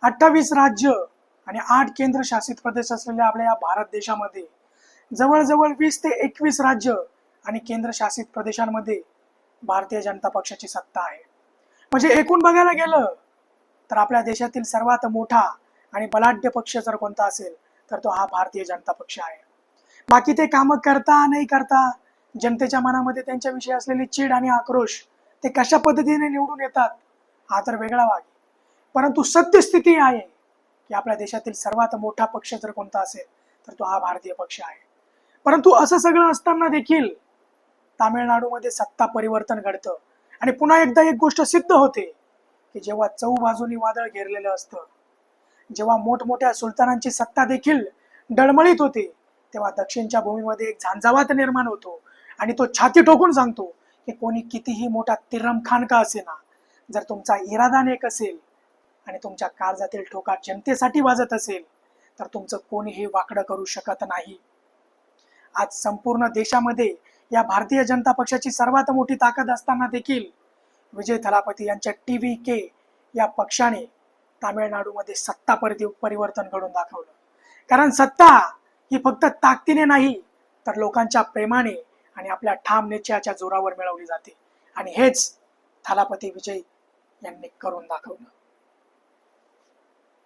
28 राज्य आणि 8 केंद्रशासित प्रदेश असलेल्या आपल्या या भारत देशामध्ये जवळजवळ 20 ते 21 राज्य आणि केंद्रशासित प्रदेशांमध्ये भारतीय जनता पक्षाची सत्ता आहे. म्हणजे एकूण बघायला गेलं तर आपल्या देशातील सर्वात मोठा आणि बलाढ्य पक्ष जर कोणता असेल तर तो हा भारतीय जनता पक्ष आहे. बाकी ते कामं करता नाही करता, जनतेच्या मनामध्ये त्यांच्याविषयी असलेली चीड आणि आक्रोश ते कशा पद्धतीने निवडून येतात हा तर वेगळा भाग आहे. परंतु सत्यस्थिती आहे की आपल्या देशातील सर्वात मोठा पक्ष जर कोणता असेल तर तो हा भारतीय पक्ष आहे. परंतु असं सगळं असताना देखील तामिळनाडूमध्ये सत्ता परिवर्तन घडतं आणि पुन्हा एकदा एक गोष्ट सिद्ध होते की जेव्हा चहूबाजूनी वादळ घेरलेलं असतं, जेव्हा मोठमोठ्या सुलतानांची सत्ता देखील डळमळीत होते, तेव्हा दक्षिणच्या भूमीमध्ये एक झंझावात निर्माण होतो आणि तो छाती ठोकून सांगतो की कोणी कितीही मोठा तिरमखान का असेना, जर तुमचा इरादा नेक असेल आणि तुमच्या काळजातील ठोका जनतेसाठी वाजत असेल तर तुमचं कोणीही वाकडं करू शकत नाही. आज संपूर्ण देशामध्ये या भारतीय जनता पक्षाची सर्वात मोठी ताकद असताना देखील विजय थलापती यांच्या TVK या पक्षाने तामिळनाडूमध्ये सत्ता परिवर्तन घडून दाखवलं. कारण सत्ता ही फक्त ताकदीने नाही तर लोकांच्या प्रेमाने आणि आपल्या ठाम निश्चयाच्या जोरावर मिळवली जाते आणि हेच थलापती विजय यांनी करून दाखवलं.